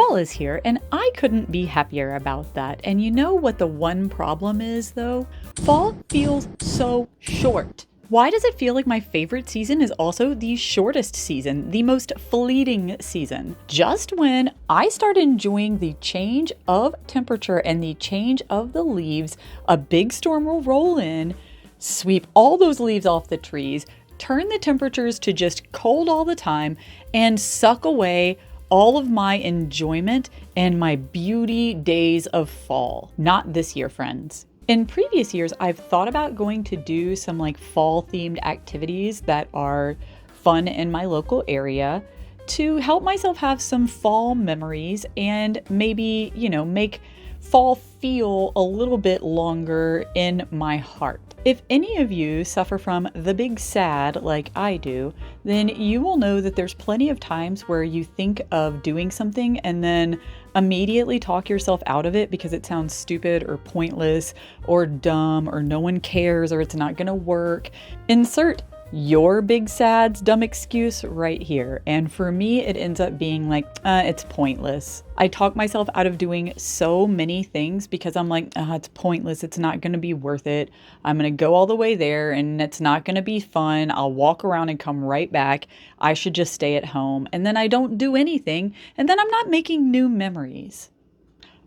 Fall is here, and I couldn't be happier about that. And you know what the one problem is, though? Fall feels so short. Why does it feel like my favorite season is also the shortest season, the most fleeting season? Just when I start enjoying the change of temperature and the change of the leaves, a big storm will roll in, sweep all those leaves off the trees, turn the temperatures to just cold all the time, and suck away all of my enjoyment and my beauty days of fall. Not this year, friends. In previous years, I've thought about going to do some like fall themed activities that are fun in my local area to help myself have some fall memories and maybe, make fall feel a little bit longer in my heart. If any of you suffer from the big sad like I do, then you will know that there's plenty of times where you think of doing something and then immediately talk yourself out of it because it sounds stupid or pointless or dumb or no one cares or it's not gonna work. Insert your big sad's dumb excuse right here. And for me, it ends up being like, it's pointless. I talk myself out of doing so many things because I'm like, it's pointless. It's not going to be worth it. I'm going to go all the way there and it's not going to be fun. I'll walk around and come right back. I should just stay at home. And then I don't do anything. And then I'm not making new memories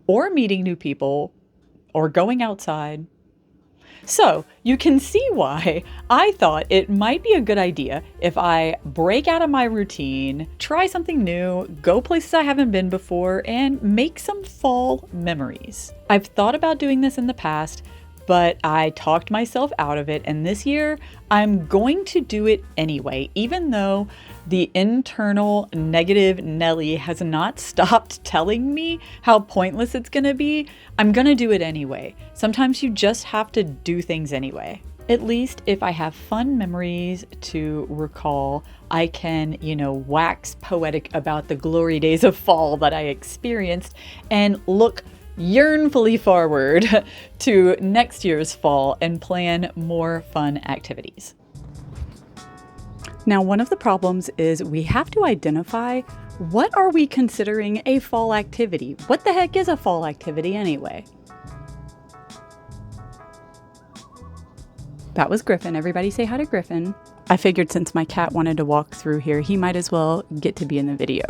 or meeting new people or going outside. So you can see why I thought it might be a good idea if I break out of my routine, try something new, go places I haven't been before, and make some fall memories. I've thought about doing this in the past, but I talked myself out of it, and this year I'm going to do it anyway, even though the internal negative Nelly has not stopped telling me how pointless it's gonna be. I'm gonna do it anyway. Sometimes you just have to do things anyway. At least if I have fun memories to recall, I can, wax poetic about the glory days of fall that I experienced and look yearnfully forward to next year's fall and plan more fun activities. Now, one of the problems is we have to identify what are we considering a fall activity? What the heck is a fall activity anyway? That was Griffin. Everybody say hi to Griffin. I figured since my cat wanted to walk through here, he might as well get to be in the video.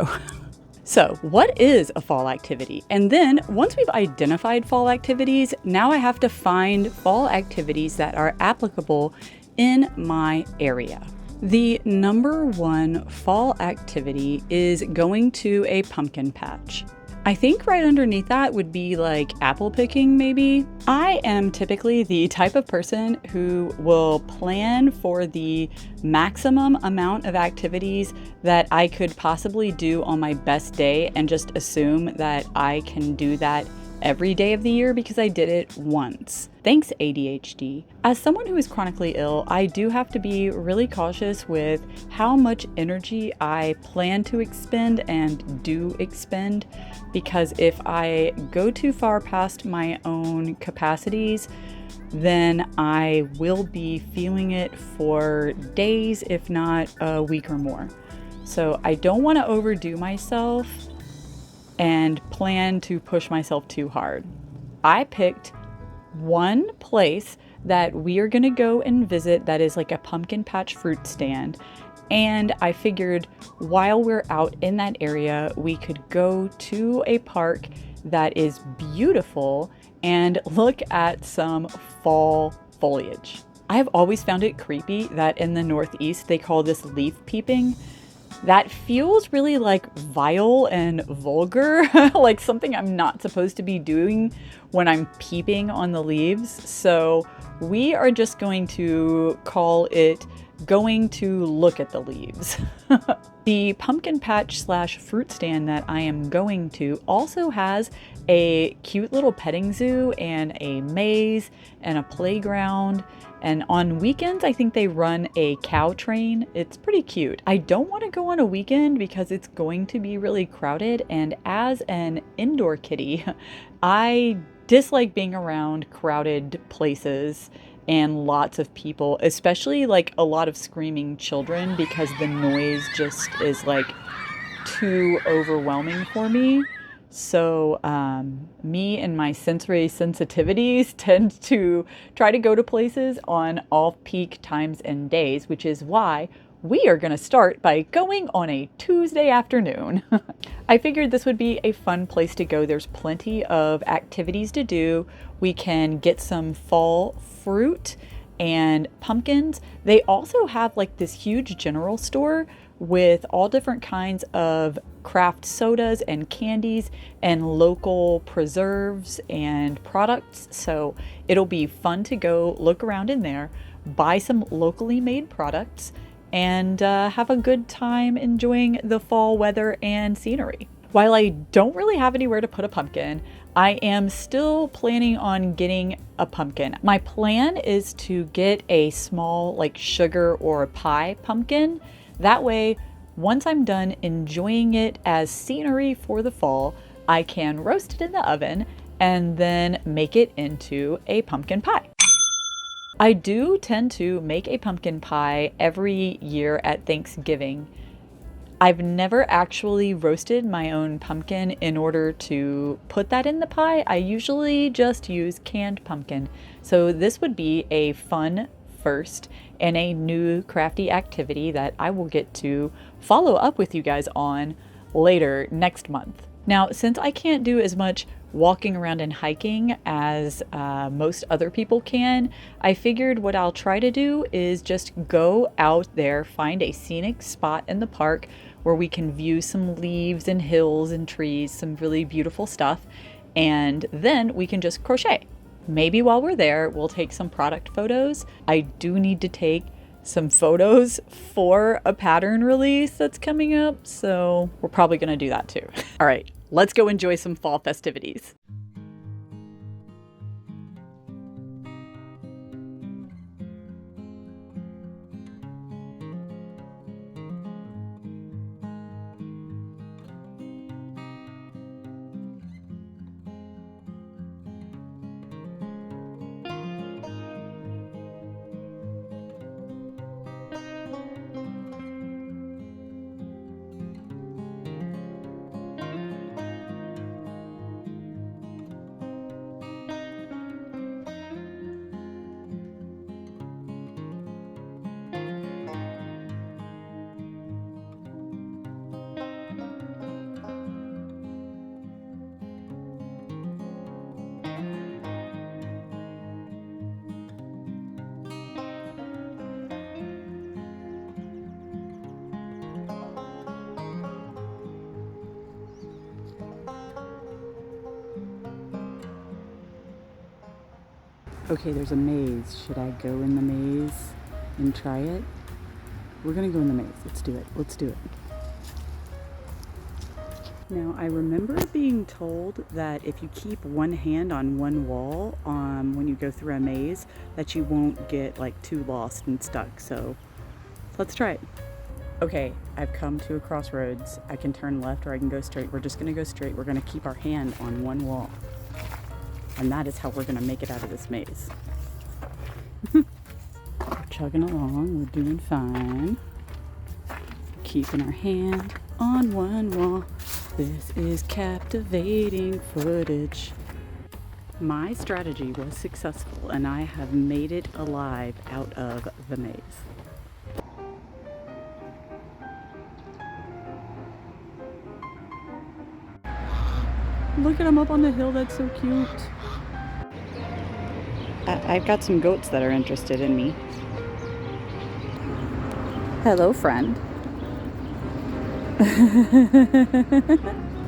So what is a fall activity? And then once we've identified fall activities, now I have to find fall activities that are applicable in my area. The number one fall activity is going to a pumpkin patch. I think right underneath that would be like apple picking maybe. I am typically the type of person who will plan for the maximum amount of activities that I could possibly do on my best day and just assume that I can do that every day of the year because I did it once. Thanks, ADHD. As someone who is chronically ill, I do have to be really cautious with how much energy I plan to expend and do expend, because if I go too far past my own capacities, then I will be feeling it for days, if not a week or more. So I don't want to overdo myself and plan to push myself too hard. I picked one place that we are gonna go and visit that is like a pumpkin patch fruit stand. And I figured while we're out in that area, we could go to a park that is beautiful and look at some fall foliage. I have always found it creepy that in the Northeast, they call this leaf peeping. That feels really like vile and vulgar, like something I'm not supposed to be doing when I'm peeping on the leaves. So we are just going to call it going to look at the leaves. The pumpkin patch / fruit stand that I am going to also has a cute little petting zoo and a maze and a playground. And on weekends, I think they run a cow train. It's pretty cute. I don't want to go on a weekend because it's going to be really crowded. And as an indoor kitty, I dislike being around crowded places and lots of people, especially like a lot of screaming children, because the noise just is like too overwhelming for me. So me and my sensory sensitivities tend to try to go to places on off-peak times and days, which is why we are going to start by going on a Tuesday afternoon. I figured this would be a fun place to go. There's plenty of activities to do. We can get some fall fruit and pumpkins. They also have like this huge general store with all different kinds of craft sodas and candies and local preserves and products. So it'll be fun to go look around in there, buy some locally made products, and have a good time enjoying the fall weather and scenery. While I don't really have anywhere to put a pumpkin, I am still planning on getting a pumpkin. My plan is to get a small like sugar or pie pumpkin. That way, once I'm done enjoying it as scenery for the fall, I can roast it in the oven and then make it into a pumpkin pie. I do tend to make a pumpkin pie every year at Thanksgiving. I've never actually roasted my own pumpkin in order to put that in the pie. I usually just use canned pumpkin. So this would be a fun first and a new crafty activity that I will get to follow up with you guys on later next month. Now, since I can't do as much walking around and hiking as most other people can, I figured what I'll try to do is just go out there, find a scenic spot in the park where we can view some leaves and hills and trees, some really beautiful stuff, and then we can just crochet. Maybe while we're there, we'll take some product photos. I do need to take some photos for a pattern release that's coming up, so we're probably gonna do that too. All right, let's go enjoy some fall festivities. Okay, there's a maze. Should I go in the maze and try it? We're gonna go in the maze. Let's do it. Let's do it. Now, I remember being told that if you keep one hand on one wall when you go through a maze, that you won't get like too lost and stuck. So let's try it. Okay, I've come to a crossroads. I can turn left or I can go straight. We're just gonna go straight. We're gonna keep our hand on one wall. And that is how we're gonna make it out of this maze. We're chugging along, we're doing fine. Keeping our hand on one wall. This is captivating footage. My strategy was successful and I have made it alive out of the maze. Look at him up on the hill, that's so cute. I've got some goats that are interested in me. Hello, friend.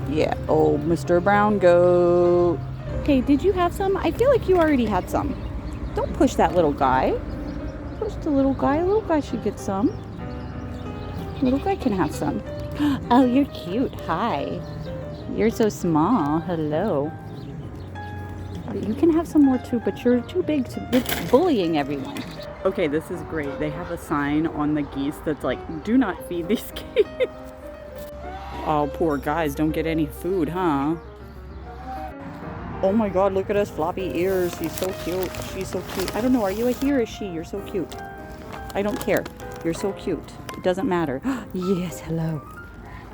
Yeah, old Mr. Brown Goat. Okay, did you have some? I feel like you already had some. Don't push that little guy. Push the little guy. Little guy should get some. Little guy can have some. Oh, you're cute. Hi. You're so small. Hello. You can have some more too, but you're too big to be bullying everyone. Okay, this is great. They have a sign on the geese that's like, do not feed these geese. Oh, poor guys don't get any food, huh? Oh my god, look at us floppy ears. She's so cute. She's so cute. I don't know, are you a he or a she? You're so cute. I don't care. You're so cute. It doesn't matter. Yes, hello.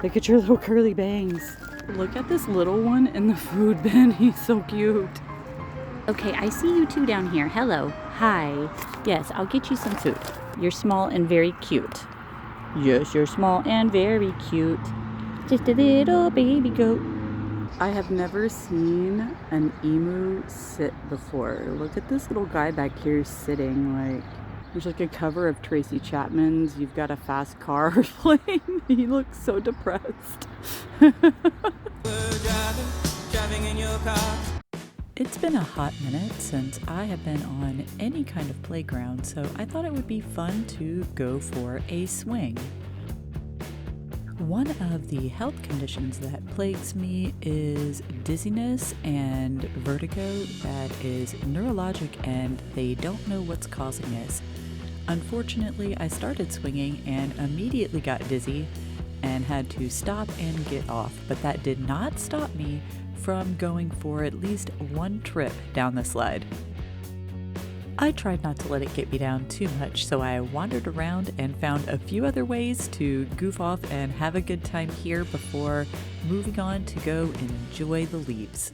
Look at your little curly bangs. Look at this little one in the food bin. He's so cute. Okay, I see you two down here. Hello. Hi. Yes, I'll get you some food. You're small and very cute. Yes, you're small and very cute. Just a little baby goat. I have never seen an emu sit before. Look at this little guy back here sitting like, there's like a cover of Tracy Chapman's "You've Got a Fast Car" playing. He looks so depressed. Driving in your car. It's been a hot minute since I have been on any kind of playground, so I thought it would be fun to go for a swing. One of the health conditions that plagues me is dizziness and vertigo that is neurologic, and they don't know what's causing this. Unfortunately, I started swinging and immediately got dizzy and had to stop and get off, but that did not stop me from going for at least one trip down the slide. I tried not to let it get me down too much, so I wandered around and found a few other ways to goof off and have a good time here before moving on to go and enjoy the leaves.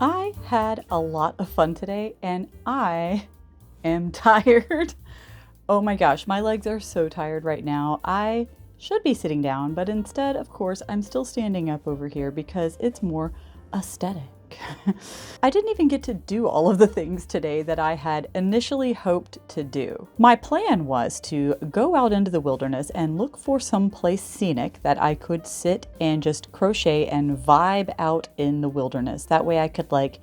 I had a lot of fun today and I am tired. Oh my gosh, my legs are so tired right now. I should be sitting down, but instead, of course, I'm still standing up over here because it's more aesthetic. I didn't even get to do all of the things today that I had initially hoped to do. My plan was to go out into the wilderness and look for some place scenic that I could sit and just crochet and vibe out in the wilderness. That way I could like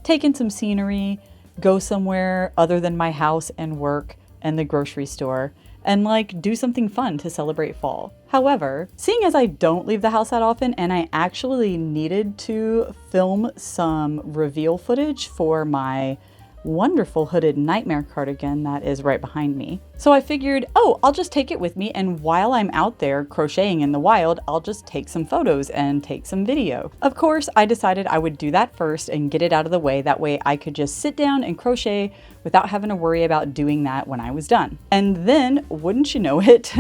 take in some scenery, go somewhere other than my house and work and the grocery store, and like do something fun to celebrate fall. However, seeing as I don't leave the house that often and I actually needed to film some reveal footage for my wonderful hooded nightmare cardigan that is right behind me. So I figured, oh, I'll just take it with me, and while I'm out there crocheting in the wild, I'll just take some photos and take some video. Of course, I decided I would do that first and get it out of the way. That way I could just sit down and crochet without having to worry about doing that when I was done. And then, wouldn't you know it,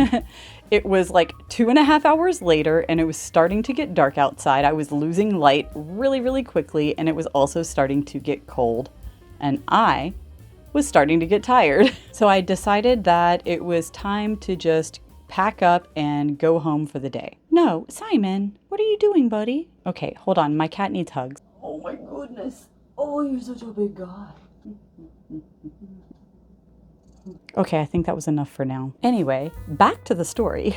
it was like 2.5 hours later and it was starting to get dark outside. I was losing light really, really quickly, and it was also starting to get cold. And I was starting to get tired. So I decided that it was time to just pack up and go home for the day. No, Simon, what are you doing, buddy? Okay, hold on, my cat needs hugs. Oh my goodness. Oh, you're such a big guy. Okay, I think that was enough for now. Anyway, back to the story.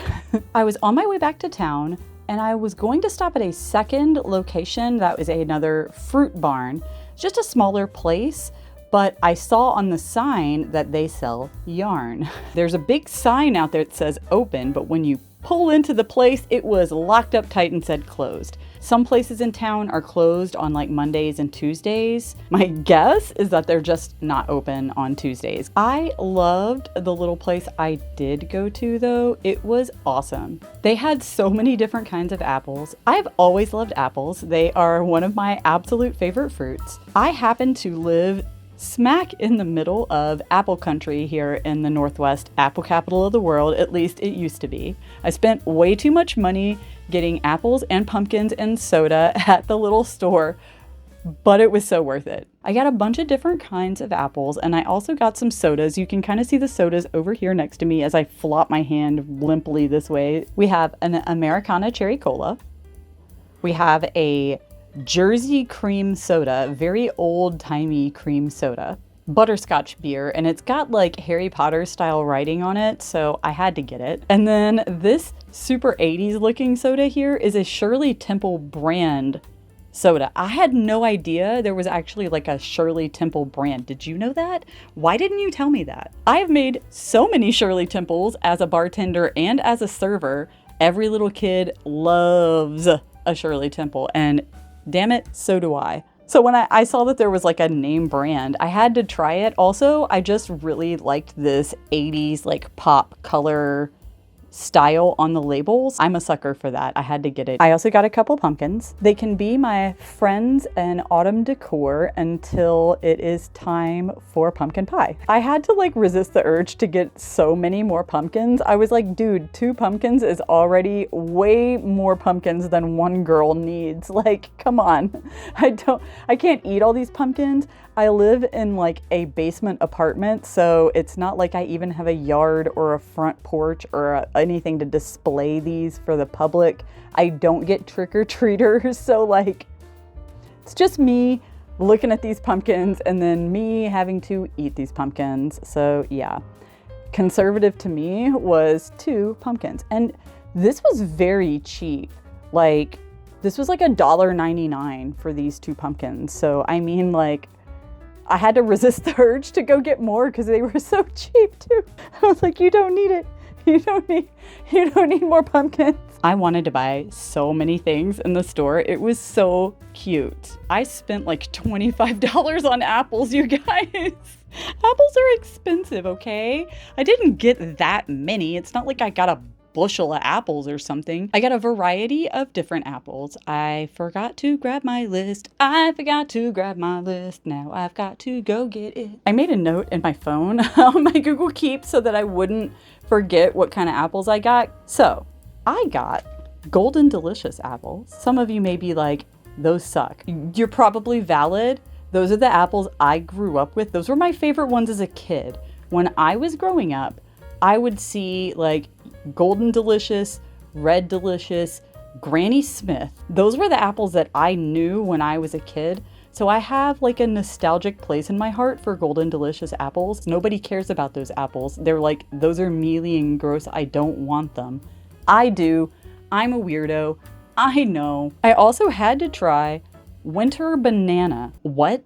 I was on my way back to town and I was going to stop at a second location that was another fruit barn. Just a smaller place, but I saw on the sign that they sell yarn. There's a big sign out there that says open, but when you pull into the place, it was locked up tight and said closed. Some places in town are closed on like Mondays and Tuesdays. My guess is that they're just not open on Tuesdays. I loved the little place I did go to though. It was awesome. They had so many different kinds of apples. I've always loved apples. They are one of my absolute favorite fruits. I happen to live smack in the middle of apple country here in the Northwest, apple capital of the world, at least it used to be. I spent way too much money getting apples and pumpkins and soda at the little store, but it was so worth it. I got a bunch of different kinds of apples, and I also got some sodas. You can kind of see the sodas over here next to me as I flop my hand limply this way. We have an Americana cherry cola. We have a Jersey cream soda, very old-timey cream soda, butterscotch beer, and it's got like Harry Potter style writing on it, so I had to get it. And then this super 80s looking soda here is a Shirley Temple brand soda. I had no idea there was actually like a Shirley Temple brand. Did you know that? Why didn't you tell me that? I have made so many Shirley Temples as a bartender and as a server. Every little kid loves a Shirley Temple, and damn it, so do I. So when I saw that there was like a name brand, I had to try it. Also, I just really liked this 80s like pop color style on the labels. I'm a sucker for that. I had to get it. I also got a couple pumpkins. They can be my friends in autumn decor until it is time for pumpkin pie. I had to like resist the urge to get so many more pumpkins. I was like, dude, 2 pumpkins is already way more pumpkins than one girl needs. Like, come on. I can't eat all these pumpkins. I live in like a basement apartment, so it's not like I even have a yard or a front porch or anything to display these for the public. I don't get trick-or-treaters, so like it's just me looking at these pumpkins and then me having to eat these pumpkins. So yeah, conservative to me was 2 pumpkins, and this was very cheap. Like this was like $1.99 for these 2 pumpkins. So I mean, like, I had to resist the urge to go get more because they were so cheap too. I was like, you don't need it. You don't need more pumpkins. I wanted to buy so many things in the store. It was so cute. I spent like $25 on apples, you guys. Apples are expensive, okay? I didn't get that many. It's not like I got a bushel of apples or something. I got a variety of different apples. I forgot to grab my list. Now I've got to go get it. I made a note in my phone on my Google Keep so that I wouldn't forget what kind of apples I got. So I got Golden Delicious apples. Some of you may be like, those suck. You're probably valid. Those are the apples I grew up with. Those were my favorite ones as a kid. When I was growing up, I would see like Golden Delicious, Red Delicious, Granny Smith. Those were the apples that I knew when I was a kid. So I have like a nostalgic place in my heart for Golden Delicious apples. Nobody cares about those apples. They're like, those are mealy and gross. I don't want them. I do. I'm a weirdo. I know. I also had to try winter banana. What?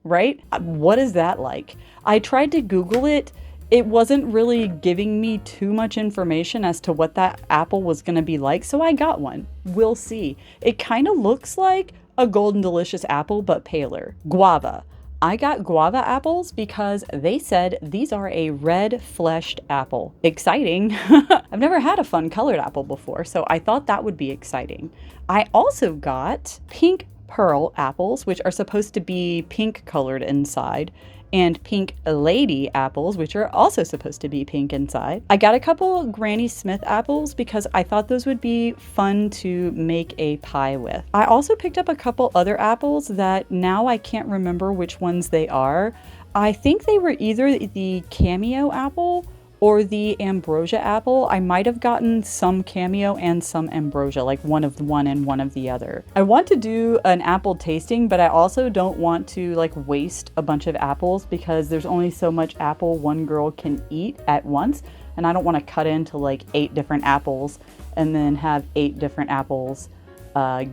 Right? What is that like? I tried to Google it. It wasn't really giving me too much information as to what that apple was going to be like, so I got one. We'll see. It kind of looks like a Golden Delicious apple, but paler. Guava. I got guava apples because they said these are a red fleshed apple. Exciting. I've never had a fun colored apple before, so I thought that would be exciting. I also got pink pearl apples, which are supposed to be pink colored inside, and pink lady apples, which are also supposed to be pink inside. I got a couple Granny Smith apples because I thought those would be fun to make a pie with. I also picked up a couple other apples that now I can't remember which ones they are. I think they were either the Cameo apple or the Ambrosia apple. I might have gotten some Cameo and some Ambrosia, like one of the one and one of the other. I want to do an apple tasting, but I also don't want to like waste a bunch of apples because there's only so much apple one girl can eat at once. And I don't want to cut into like 8 different apples and then have 8 different apples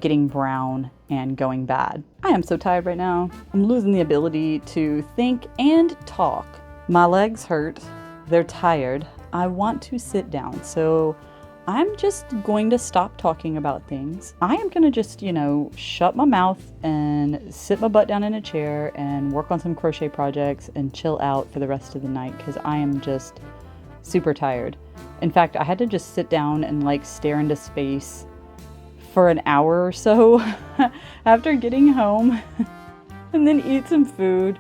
getting brown and going bad. I am so tired right now. I'm losing the ability to think and talk. My legs hurt. They're tired. I want to sit down, so I'm just going to stop talking about things. I am going to just, shut my mouth and sit my butt down in a chair and work on some crochet projects and chill out for the rest of the night because I am just super tired. In fact, I had to just sit down and like stare into space for an hour or so after getting home and then eat some food.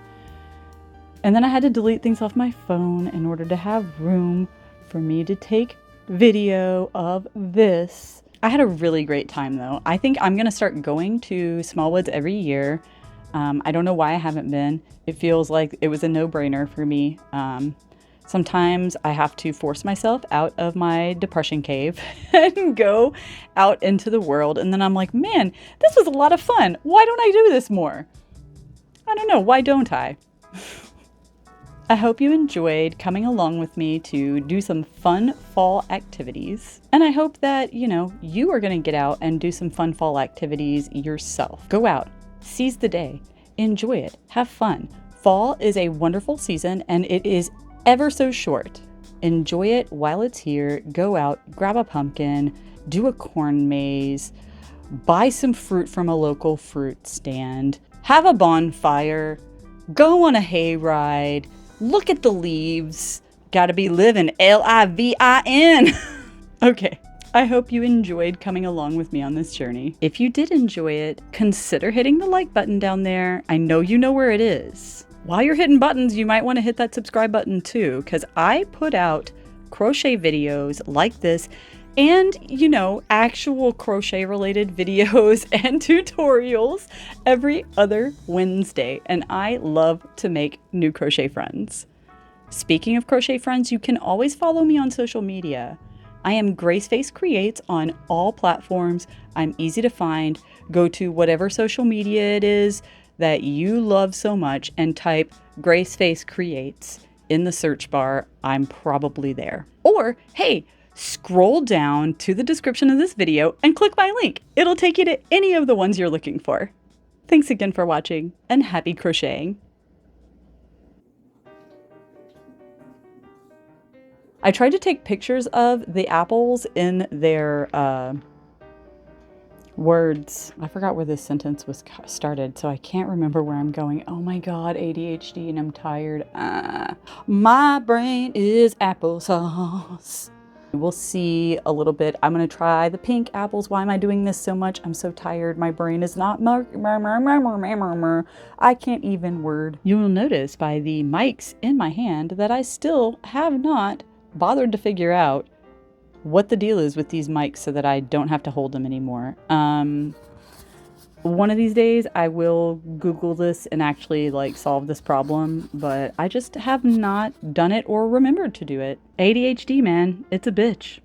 And then I had to delete things off my phone in order to have room for me to take video of this. I had a really great time though. I think I'm gonna start going to Smallwoods every year. I don't know why I haven't been. It feels like it was a no-brainer for me. Sometimes I have to force myself out of my depression cave and go out into the world. And then I'm like, man, this was a lot of fun. Why don't I do this more? I don't know. Why don't I? I hope you enjoyed coming along with me to do some fun fall activities. And I hope that, you are going to get out and do some fun fall activities yourself. Go out, seize the day, enjoy it, have fun. Fall is a wonderful season and it is ever so short. Enjoy it while it's here. Go out, grab a pumpkin, do a corn maze, buy some fruit from a local fruit stand, have a bonfire, go on a hayride, look at the leaves. Gotta be living, Livin. Okay. I hope you enjoyed coming along with me on this journey. If you did enjoy it, consider hitting the like button down there. I know you know where it is. While you're hitting buttons, you might want to hit that subscribe button too, because I put out crochet videos like this and, actual crochet related videos and tutorials every other Wednesday. And I love to make new crochet friends. Speaking of crochet friends, you can always follow me on social media. I am Graceface Creates on all platforms. I'm easy to find. Go to whatever social media it is that you love so much and type Graceface Creates in the search bar. I'm probably there. Or, hey, scroll down to the description of this video and click my link. It'll take you to any of the ones you're looking for. Thanks again for watching and happy crocheting. I tried to take pictures of the apples in their words. I forgot where this sentence was started, so I can't remember where I'm going. Oh my God, ADHD and I'm tired. My brain is applesauce. We'll see a little bit. I'm going to try the pink apples. Why am I doing this so much? I'm so tired. My brain is not... I can't even word. You will notice by the mics in my hand that I still have not bothered to figure out what the deal is with these mics so that I don't have to hold them anymore. One of these days I will Google this and actually solve this problem, but I just have not done it or remembered to do it. ADHD, man, it's a bitch.